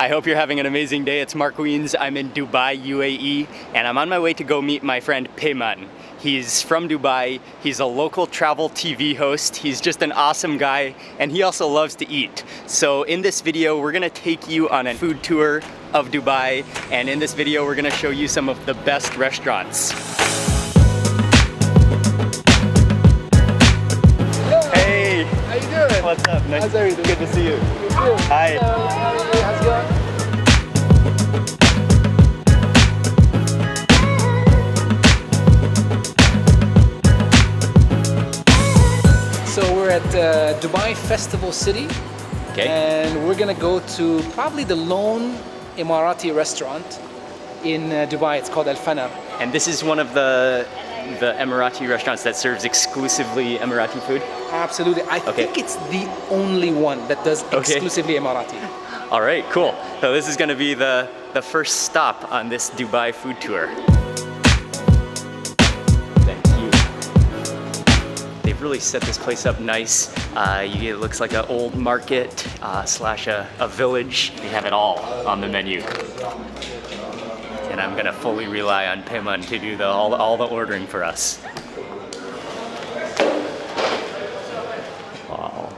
I hope you're having an amazing day. It's Mark Wiens. I'm in Dubai, UAE, and I'm on my way to go meet my friend Peyman. He's from Dubai. He's a local travel TV host. He's just an awesome guy, and he also loves to eat. So in this video, we're gonna take you on a food tour of Dubai, and in this video, we're gonna show you some of the best restaurants. Hey! How you doing? What's up? Nice. How's everything? Good to see you. You too. Hi. Hello, how are you? How's it going? So we're at Dubai Festival City, and we're gonna go to probably the lone Emirati restaurant in Dubai. It's called Al Fana. And this is one of the Emirati restaurants that serves exclusively Emirati food? Absolutely. I think it's the only one that does exclusively Emirati. All right, cool. So this is gonna be the first stop on this Dubai food tour. Thank you. They've really set this place up nice. It looks like an old market slash a village. They have it all on the menu. And I'm gonna fully rely on Peyman to do all the ordering for us. Wow.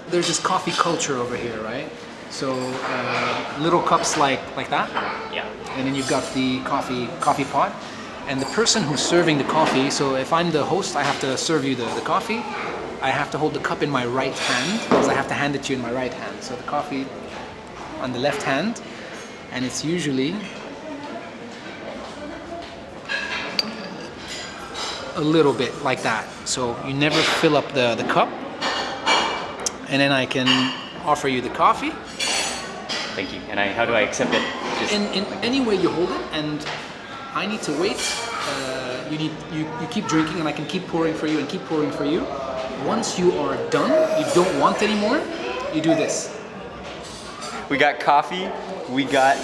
There's this coffee culture over here, right? So little cups like that. Yeah. And then you've got the coffee pot. And the person who's serving the coffee, so if I'm the host, I have to serve you the coffee. I have to hold the cup in my right hand, because I have to hand it to you in my right hand. So the coffee on the left hand, and it's usually a little bit like that. So you never fill up the cup, and then I can offer you the coffee. Thank you. And how do I accept it? Just... In any way you hold it, and I need to wait. You keep drinking, and I can keep pouring for you and keep pouring for you. Once you are done, you don't want anymore, you do this. We got coffee, we got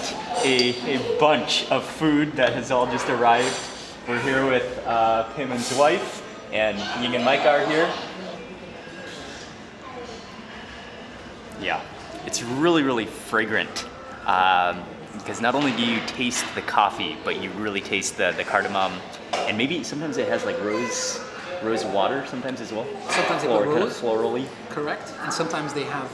a bunch of food that has all just arrived. We're here with Peyman's wife, and Ying and Mike are here. Yeah, it's really, really fragrant. Because not only do you taste the coffee, but you really taste the cardamom, and maybe sometimes it has like rose water sometimes as well. Sometimes they put rose. Kind of florally. Correct. And sometimes they have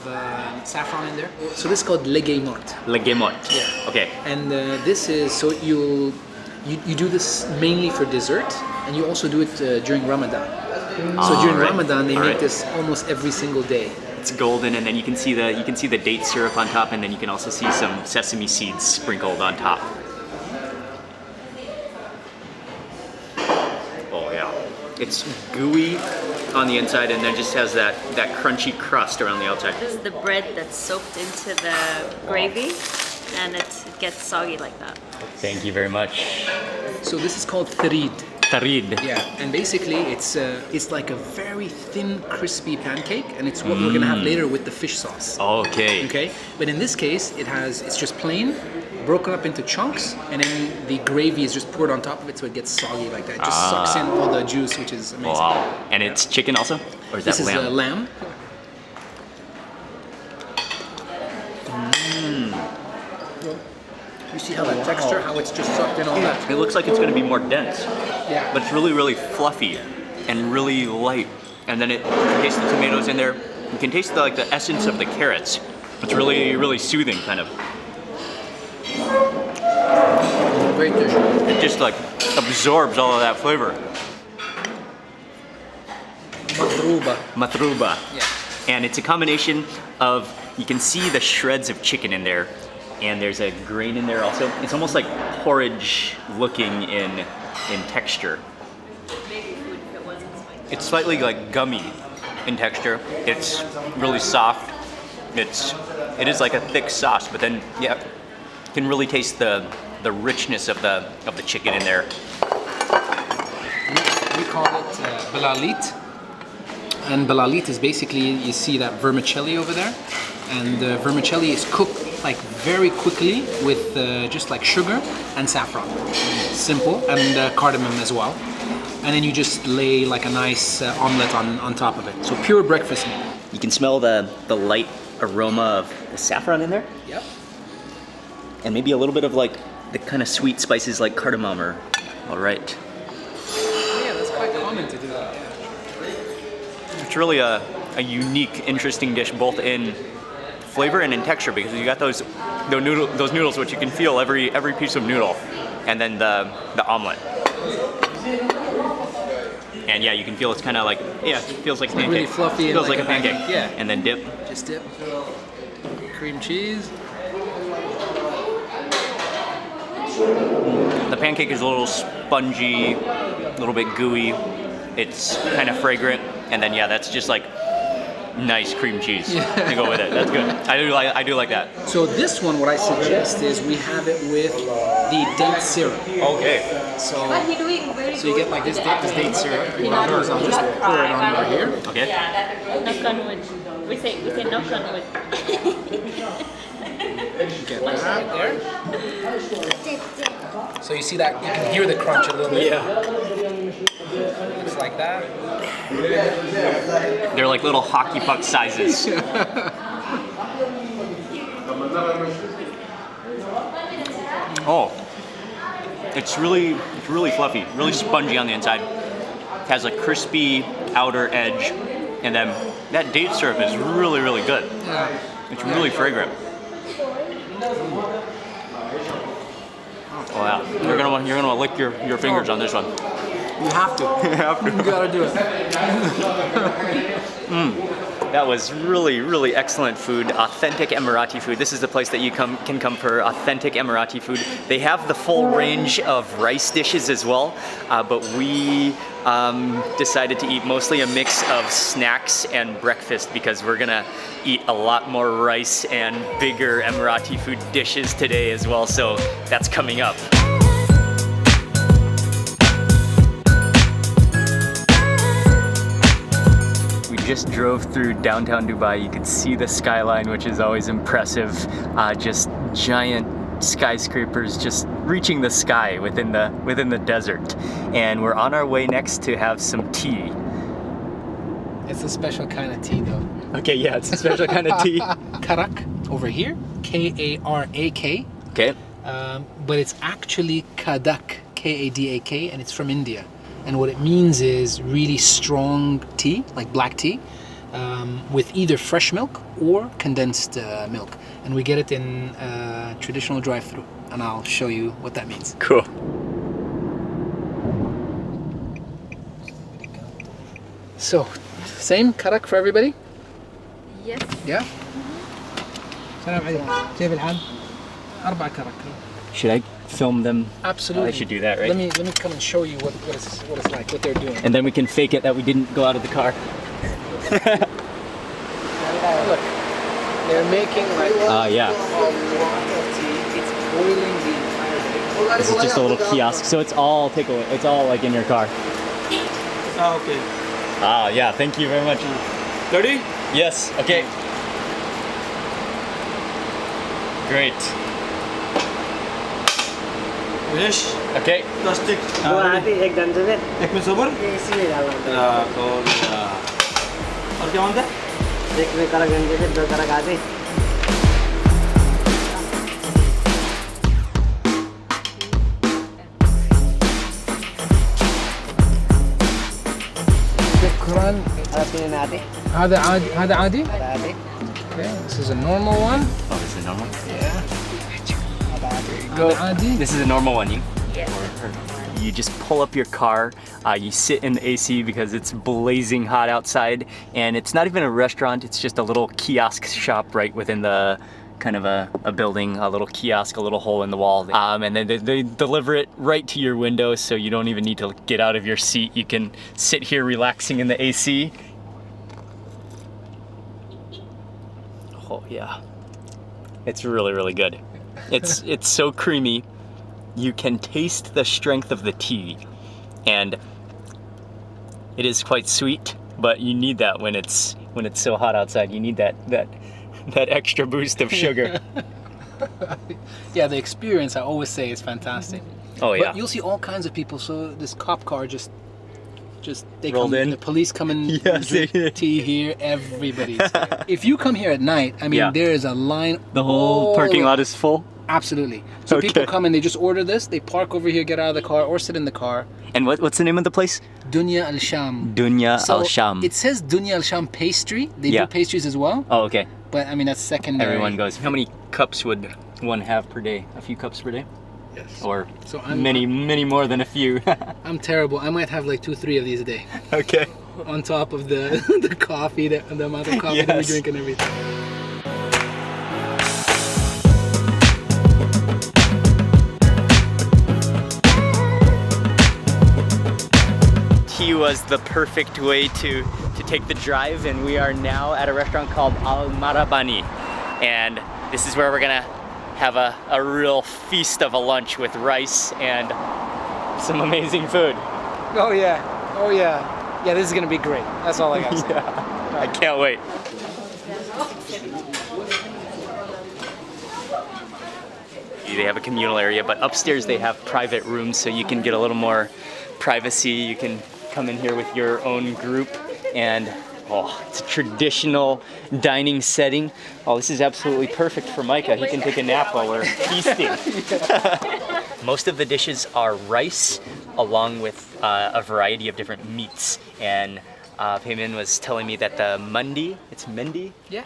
saffron in there. So this is called leguemot. Leguemot. Yeah. Okay. And this is, so you do this mainly for dessert, and you also do it during Ramadan. So during Ramadan, they make this almost every single day. It's golden, and then you can see the date syrup on top, and then you can also see some sesame seeds sprinkled on top. Oh yeah, it's gooey on the inside, and then just has that crunchy crust around the outside. This is the bread that's soaked into the gravy, and it gets soggy like that. Thank you very much. So this is called tharid. Tharid. Yeah, and basically it's like a very thin, crispy pancake, and it's what we're gonna have later with the fish sauce. Okay. Okay, but in this case, it's just plain, broken up into chunks, and then the gravy is just poured on top of it, so it gets soggy like that. It just sucks in all the juice, which is amazing. Wow. And it's chicken also, or is that lamb? This is lamb. You see how that texture, how it's just sucked in all that? It looks like it's going to be more dense. Yeah. But it's really, really fluffy and really light. And then you can taste the tomatoes in there. You can taste the essence of the carrots. It's really, really soothing, kind of. Great dish. It just like absorbs all of that flavor. Madruba. Matruba. Yeah. And it's a combination of, you can see the shreds of chicken in there, and there's a grain in there also. It's almost like porridge looking in texture. It's slightly like gummy in texture. It's really soft. It is like a thick sauce, but then yeah, you can really taste the richness of the chicken in there. We call it belalit. And belalit is basically, you see that vermicelli over there, and the vermicelli is cooked like very quickly with just like sugar and saffron. Simple, and cardamom as well. And then you just lay like a nice omelet on top of it. So pure breakfast meal. You can smell the light aroma of the saffron in there. Yep. And maybe a little bit of like the kind of sweet spices like cardamom or, all right. Yeah, that's quite common to do that. Yeah. It's really a unique, interesting dish, both in flavor and in texture, because you got those noodles which you can feel every piece of noodle, and then the omelet. And yeah, you can feel it's kind of like, yeah, it feels like pancake. Really fluffy. Feels like a pancake. Yeah. And then dip. Just dip. Cream cheese. The pancake is a little spongy, a little bit gooey. It's kind of fragrant, and then yeah, that's just like nice cream cheese to go with it. That's good. I do like that. So this one, what I suggest is we have it with the date syrup. Okay. So you get like this date syrup. What I'll do is I'll just pour it on right here. Okay. Knock on wood. We say knock on wood. Get that right there. So you see that, you can hear the crunch a little bit. Yeah. It's like that. They're like little hockey puck sizes. Oh, it's really fluffy, really spongy on the inside. It has a crispy outer edge, and then that date syrup is really good. Yeah. It's really fragrant. Oh yeah, you're gonna lick your fingers on this one. You have to. You have to. You gotta do it. That was really excellent food, authentic Emirati food. This is the place that you can come for authentic Emirati food. They have the full range of rice dishes as well, but we decided to eat mostly a mix of snacks and breakfast because we're gonna eat a lot more rice and bigger Emirati food dishes today as well, so that's coming up. Just drove through downtown Dubai. You could see the skyline, which is always impressive. Just giant skyscrapers just reaching the sky within the desert. And we're on our way next to have some tea. It's a special kind of tea though. Okay, yeah, it's a special kind of tea. Karak over here, K-A-R-A-K. Okay. But it's actually Kadak, K-A-D-A-K, and it's from India. And what it means is really strong tea, like black tea, with either fresh milk or condensed milk. And we get it in traditional drive-through. And I'll show you what that means. Cool. So, same karak for everybody? Yes. Yeah? السلام عليكم. كيف الحال؟ 4 كرك. Should I film them? Absolutely. I should do that, right? Let me come and show you what it's like, what they're doing. And then we can fake it that we didn't go out of the car. Look, they're making like Yeah. a lot of tea. It's boiling the entire thing. This is just a little kiosk, so it's all takeaway. It's all like in your car. Okay. Yeah, thank you very much. Ready? Yes, okay. Great. Finish. Okay. Plastic. वो आती एक डंडे में एक में sober ये इसी में डालना होता और क्या मानते हैं? है एक में कड़क डंडे से 2 कड़क आते Quran. तीन आते هذا عادي. هذا عادي. आते Okay, this is a normal one. Oh, this is a normal? Yeah. Go. هذا عادي. This is a normal one. Yes. You just pull up your car, you sit in the AC because it's blazing hot outside, and it's not even a restaurant, it's just a little kiosk shop right within the kind of a building, a little kiosk, a little hole in the wall. And then they deliver it right to your window, so you don't even need to get out of your seat. You can sit here relaxing in the AC. Oh yeah, it's really good. It's so creamy. You can taste the strength of the tea, and it is quite sweet, but you need that when it's so hot outside. You need that extra boost of sugar. Yeah, the experience I always say is fantastic. Oh yeah. But you'll see all kinds of people. So this cop car just they Rolled come in. The police come and Yes. drink tea here. Everybody's here. If you come here at night, I mean, Yeah. there is a line. The whole all parking around. lot is full. Absolutely. So people Okay. come and they just order this. They park over here, get out of the car, or sit in the car. And what's the name of the place? Dunya Al Sham. Dunya So Al Sham. It says Dunya Al Sham pastry. They Yeah. do pastries as well, Oh, okay. but I mean that's secondary. Everyone goes. How many cups would one have per day? A few cups per day? Yes. Or So many more than a few? I'm terrible. I might have like 2-3 of these a day, Okay. on top of the the coffee, the amount of coffee that we Yes. drink and everything. Tea was the perfect way to take the drive, and we are now at a restaurant called Al Marabani, and this is where we're gonna have a real feast of a lunch with rice and some amazing food. Oh yeah, yeah. This is gonna be great. That's all I gotta say. Yeah, I can't wait. They have a communal area, but upstairs they have private rooms, so you can get a little more privacy. You can come in here with your own group, and it's a traditional dining setting. Oh, this is absolutely perfect for Micah. He can take a nap while we're feasting. Most of the dishes are rice, along with a variety of different meats. And Payman was telling me that the mandi, it's mendi, Yeah.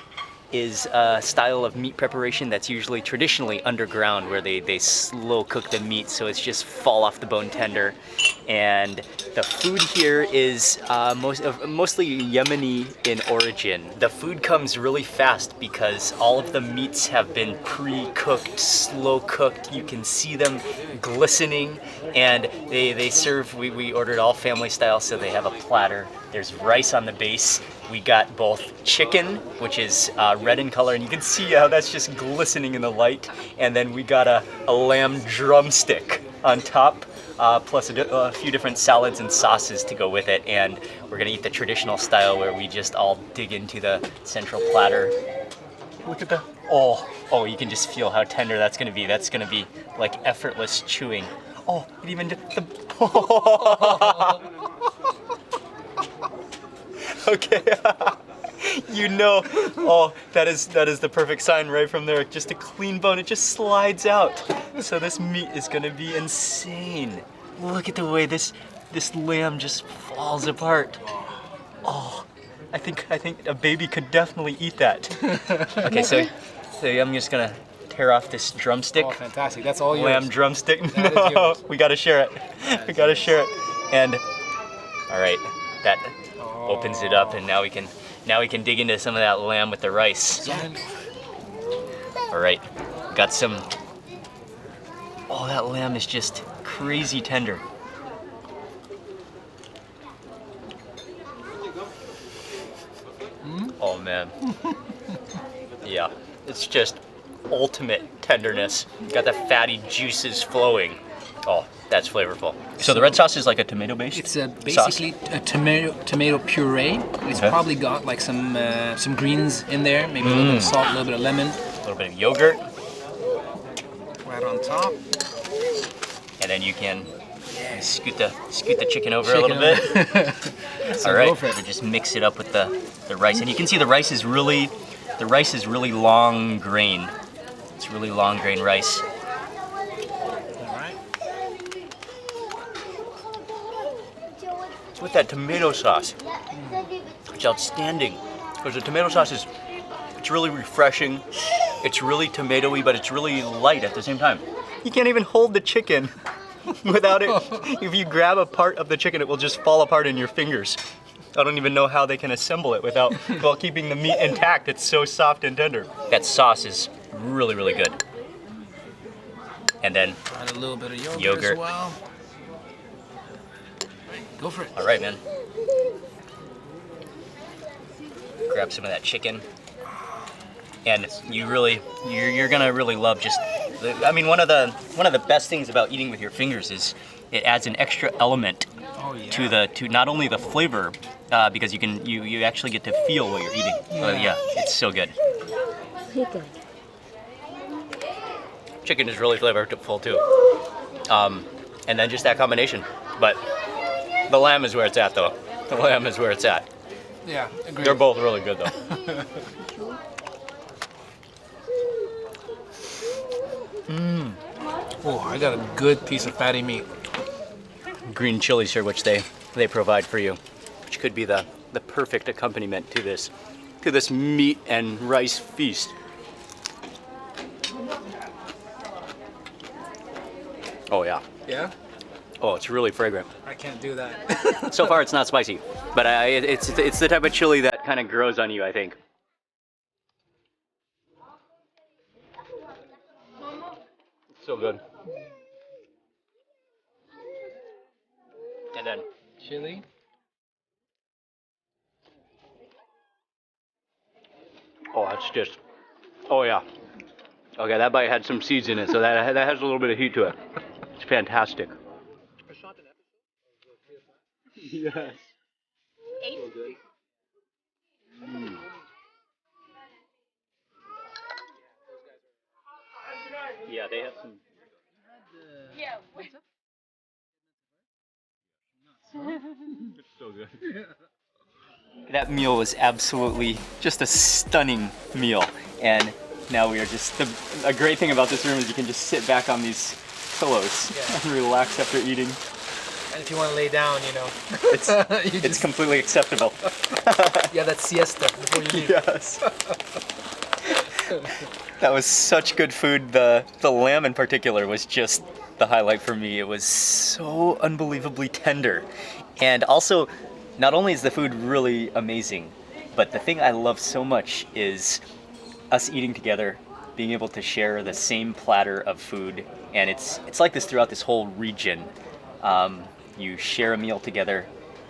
is a style of meat preparation that's usually traditionally underground, where they slow cook the meat so it's just fall off the bone tender. And the food here is mostly Yemeni in origin. The food comes really fast because all of the meats have been pre-cooked, slow cooked. You can see them glistening, and they serve, we ordered all family style, so they have a platter. There's rice on the base. We got both chicken, which is red in color, and you can see how that's just glistening in the light. And then we got a lamb drumstick on top, plus a few different salads and sauces to go with it. And we're gonna eat the traditional style where we just all dig into the central platter. Look at that. Oh, you can just feel how tender that's gonna be. That's gonna be like effortless chewing. Oh, it even did the... Okay, you know, that is the perfect sign right from there. Just a clean bone, it just slides out. So this meat is gonna be insane. Look at the way this lamb just falls apart. Oh, I think a baby could definitely eat that. Okay, so I'm just gonna tear off this drumstick. Oh, fantastic. That's all yours. Lamb drumstick. That is No, yours. we gotta share it. We gotta share it. And all right, that opens it up, and now we can dig into some of that lamb with the rice. All right, got some. Oh, that lamb is just crazy tender. Oh man. Yeah, it's just ultimate tenderness. Got the fatty juices flowing. Oh, that's flavorful. So the red sauce is like a tomato based. It's basically a tomato puree. It's Okay. probably got like some greens in there, maybe a little bit of salt, a little bit of lemon. A little bit of yogurt, Right on top. and then you can scoot the chicken over a little bit. So All right, go for it. just mix it up with the rice, and you can see the rice is really long grain. It's really long grain rice. All right. With that tomato sauce, it's outstanding, because the tomato sauce it's really refreshing. It's really tomatoey, but it's really light at the same time. You can't even hold the chicken without it. If you grab a part of the chicken, it will just fall apart in your fingers. I don't even know how they can assemble it while keeping the meat intact. It's so soft and tender. That sauce is really, really good. And then, Add a little bit of yogurt, Yogurt. as well. Go for it. all right, man. Grab some of that chicken. And you're gonna really love just. I mean, one of the best things about eating with your fingers is it adds an extra element Oh, yeah. to not only the flavor, because you actually get to feel what you're eating. Yeah, it's so good. Chicken is really flavorful too, and then just that combination. But The lamb is where it's at, though. The lamb is where it's at. Yeah, agreed. They're both really good, though. Oh, I got a good piece of fatty meat. Green chilies here, which they provide for you, which could be the perfect accompaniment to this meat and rice feast. Oh yeah. Yeah? Oh, it's really fragrant. I can't do that. So far, it's not spicy, but it's the type of chili that kind of grows on you, I think. It's so good. And then Chili. oh, it's just, oh yeah. Okay, that bite had some seeds in it, so that has a little bit of heat to it. It's fantastic. Yes. So good. Yeah, they have some. It's so good. That meal was absolutely just a stunning meal, and now we are just a great thing about this room is you can just sit back on these pillows and relax after eating. And if you want to lay down, you know, It's completely acceptable. yeah, that's siesta before you leave. Yes. That was such good food. The lamb in particular was just the highlight for me. It was so unbelievably tender. And also, not only is the food really amazing, but the thing I love so much is us eating together, being able to share the same platter of food. And it's like this throughout this whole region. You share a meal together,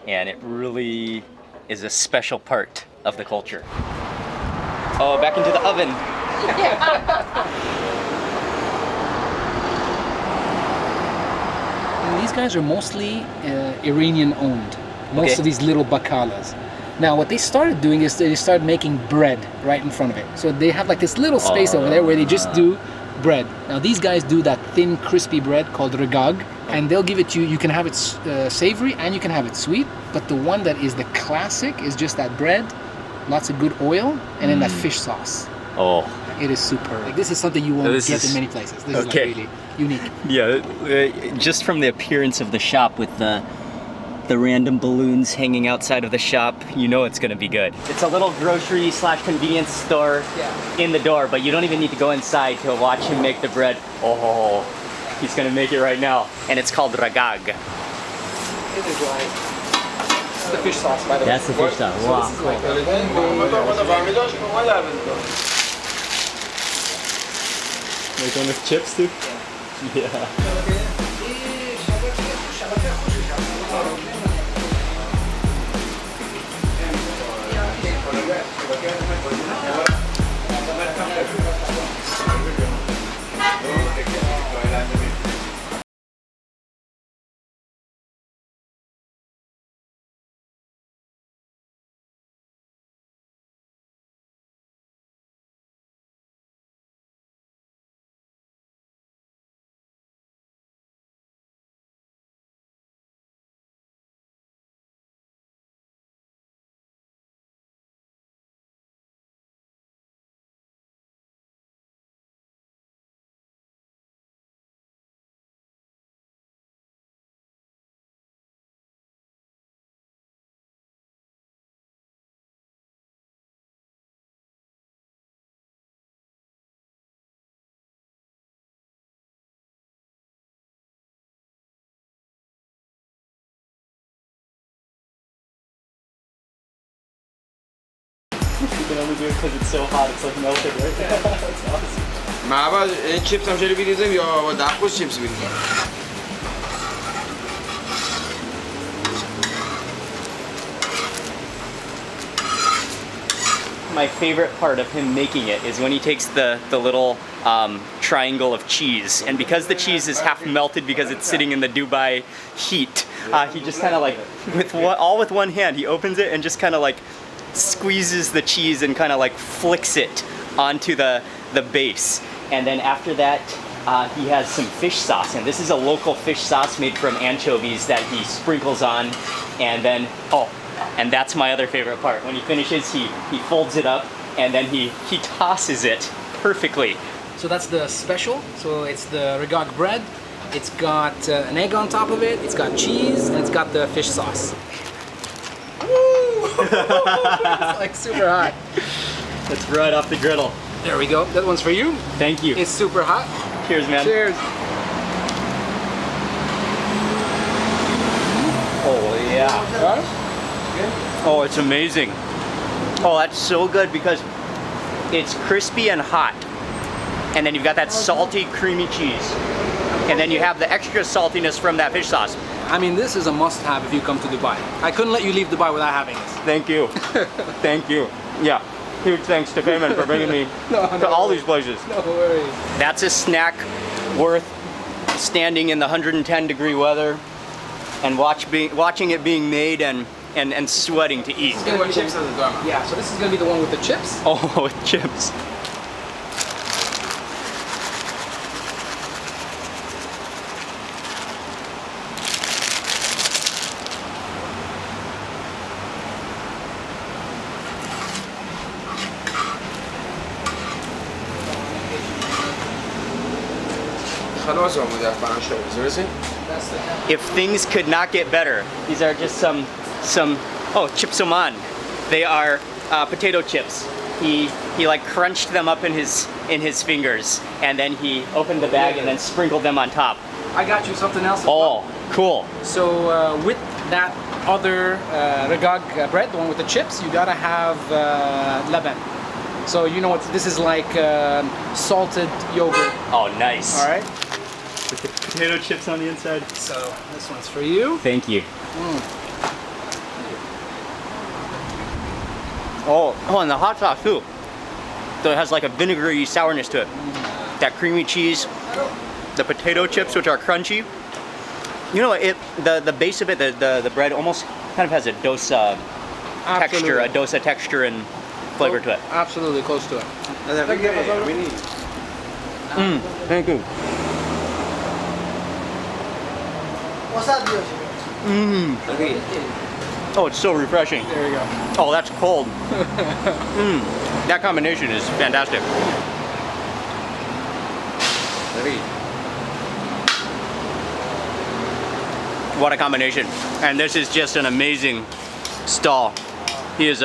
and it really is a special part of the culture. Oh, back into the oven. And these guys are mostly Iranian owned. Most Okay. of these little bakalas. Now, what they started doing is they started making bread right in front of it. So they have like this little space over there where they just do bread. Now, these guys do that thin, crispy bread called regag, and they'll give it to you. You can have it savory and you can have it sweet, but the one that is the classic is just that bread, lots of good oil, and then that fish sauce. Oh. It is superb. Like, this is something you won't This get is- in many places. This okay. is like really unique. Yeah, just from the appearance of the shop with the random balloons hanging outside of the shop, you know it's gonna be good. It's a little grocery / convenience store in the door, but you don't even need to go inside to watch him make the bread. Oh, he's gonna make it right now. And it's called ragag. It is like, this is the fish sauce, by the way. That's the fish sauce. Wow. This is like Like one with chips too? Yeah. You can only do it because it's so hot, it's like melted right there. That's awesome. ما بعد این چیپس هم شده بیریزم یا با دقوس چیپس بیریزم My favorite part of him making it is when he takes the little triangle of cheese, and because the cheese is half melted because it's sitting in the Dubai heat, he just kind of like, with one hand, he opens it and just kind of like squeezes the cheese and kind of like flicks it onto the base. And then after that, he has some fish sauce, and this is a local fish sauce made from anchovies that he sprinkles on, and then, and that's my other favorite part. When he finishes, he folds it up, and then he tosses it perfectly. So that's the special. So it's the regag bread. It's got an egg on top of it. It's got cheese, and it's got the fish sauce. Woo! It's like super hot. That's right off the griddle. There we go. That one's for you. Thank you. It's super hot. Cheers, man. Cheers. Oh, yeah. Oh, it's amazing. Oh, that's so good because it's crispy and hot. And then you've got that salty, creamy cheese. And then you have the extra saltiness from that fish sauce. I mean, this is a must-have if you come to Dubai. I couldn't let you leave Dubai without having this. Thank you. Thank you. Yeah. Huge thanks to Payman for bringing me to all these places. No worries. That's a snack worth standing in the 110-degree weather and watching it being made and sweating to eat. Chips at the door. Yeah, so this is gonna be the one with the chips. Oh, with chips. If things could not get better, these are just some chips oman. They are potato chips. He like crunched them up in his fingers, and then he opened the bag and then sprinkled them on top. I got you something else. Oh, cool. So with that other regag bread, the one with the chips, you gotta have laban. So you know what this is like, salted yogurt. Oh, nice. All right. With the potato chips on the inside. So this one's for you. Thank you. Oh, and the hot sauce too. So it has like a vinegary sourness to it. That creamy cheese, the potato chips, which are crunchy. You know, the base of it, the bread almost kind of has a dosa texture and flavor to it. Absolutely, close to it. Thank you. Oh, it's so refreshing. There we go. Oh, that's cold. That combination is fantastic. What a combination. And this is just an amazing stall. He's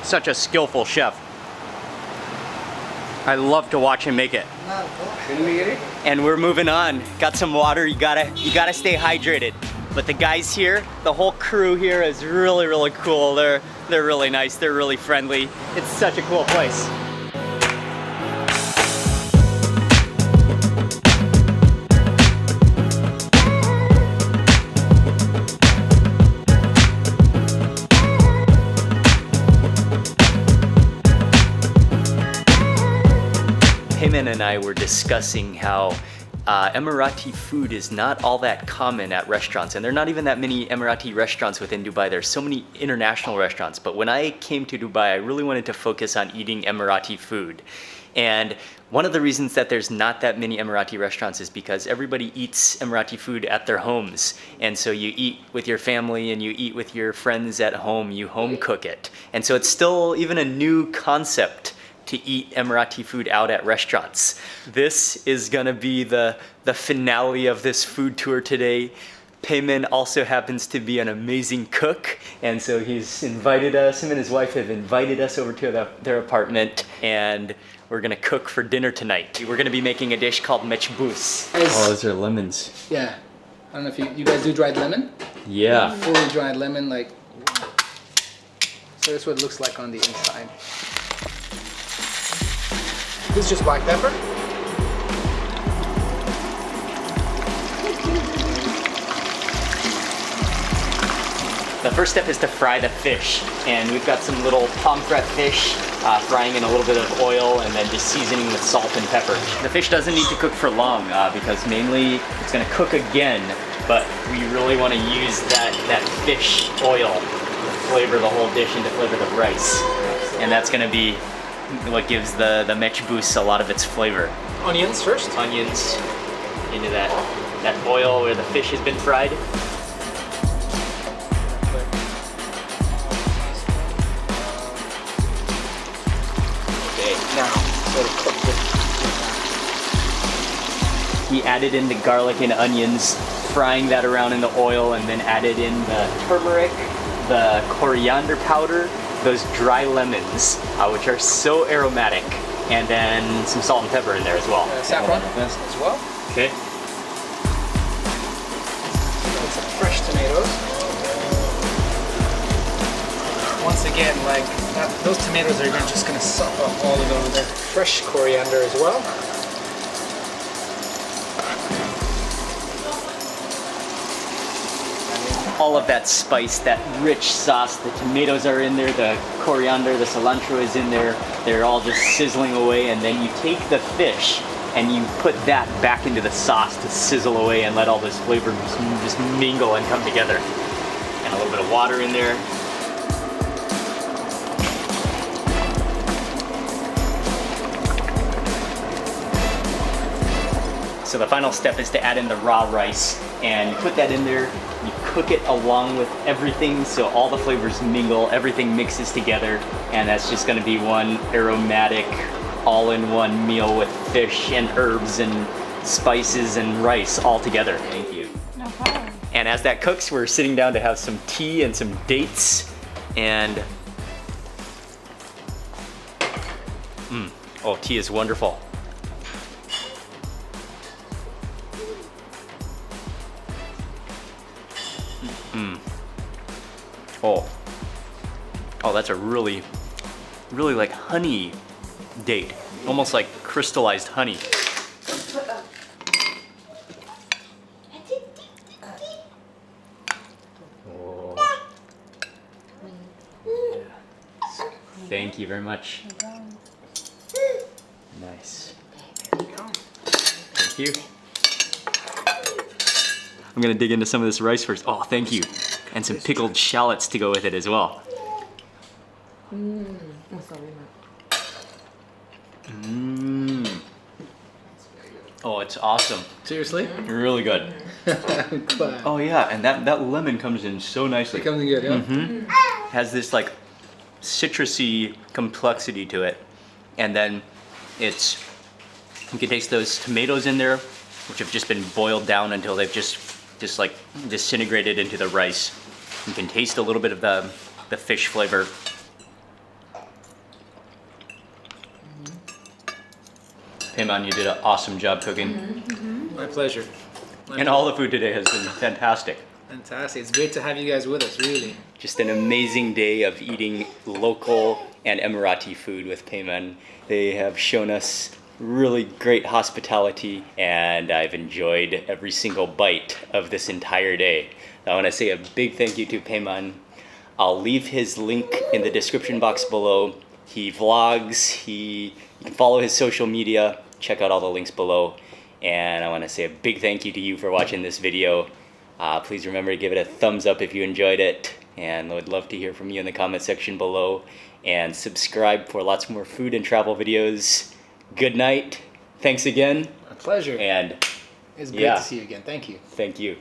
such a skillful chef. I love to watch him make it. And we're moving on. Got some water. You gotta stay hydrated. But the guys here, the whole crew here is really, really cool. They're really nice. They're really friendly. It's such a cool place. Payman and I were discussing how Emirati food is not all that common at restaurants, and there are not even that many Emirati restaurants within Dubai. There's so many international restaurants, but when I came to Dubai, I really wanted to focus on eating Emirati food. And one of the reasons that there's not that many Emirati restaurants is because everybody eats Emirati food at their homes. And so you eat with your family and you eat with your friends at home, you home cook it. And so it's still even a new concept to eat Emirati food out at restaurants. This is gonna be the finale of this food tour today. Payman also happens to be an amazing cook, and so he's invited us, him and his wife have invited us over to their apartment, and we're gonna cook for dinner tonight. We're gonna be making a dish called mechbous. Oh, those are lemons. Yeah. I don't know if you guys do dried lemon? Yeah. Fully dried lemon, like. So that's what it looks like on the inside. This is just black pepper. The first step is to fry the fish, and we've got some little pomfret fish frying in a little bit of oil and then just seasoning with salt and pepper. The fish doesn't need to cook for long because mainly it's going to cook again, but we really want to use that fish oil to flavor the whole dish and to flavor the rice. And that's going to be what gives the mech boosts a lot of its flavor. Onions first. Onions into that oil where the fish has been fried. Okay, Now, let it cook this. he added in the garlic and onions, frying that around in the oil, and then added in the turmeric, the coriander powder, those dry lemons, which are so aromatic, and then some salt and pepper in there as well. Saffron as well. Okay. With some fresh tomatoes. Once again, like those tomatoes are just gonna suck up all of the fresh coriander as well. All of that spice, that rich sauce, the tomatoes are in there, the coriander, the cilantro is in there. They're all just sizzling away, and then you take the fish and you put that back into the sauce to sizzle away and let all this flavor just mingle and come together. And a little bit of water in there. So the final step is to add in the raw rice, and you put that in there, you cook it along with everything so all the flavors mingle, everything mixes together, and that's just gonna be one aromatic, all-in-one meal with fish and herbs and spices and rice all together. Thank you. No problem. And as that cooks, we're sitting down to have some tea and some dates, and oh, tea is wonderful. Oh, that's a really like honey date, almost like crystallized honey. Oh. Thank you very much. Nice. Thank you. I'm gonna dig into some of this rice first. Oh, thank you. And some pickled shallots to go with it as well. Oh, it's awesome. Seriously? Really good. I'm glad. Oh yeah, and that lemon comes in so nicely. It comes in good, yeah? Has this like citrusy complexity to it. And then you can taste those tomatoes in there, which have just been boiled down until they've just like disintegrated into the rice. You can taste a little bit of the fish flavor. Hey man, you did an awesome job cooking. My pleasure. And all the food today has been fantastic. Fantastic. It's great to have you guys with us, really. Just an amazing day of eating local and Emirati food with Payman. They have shown us really great hospitality, and I've enjoyed every single bite of this entire day. I want to say a big thank you to Payman. I'll leave his link in the description box below. He vlogs, you can follow his social media, check out all the links below. And I want to say a big thank you to you for watching this video. Please remember to give it a thumbs up if you enjoyed it, and I would love to hear from you in the comment section below. And subscribe for lots more food and travel videos. Good night. Thanks again. My pleasure. And It's great yeah. to see you again. Thank you. Thank you.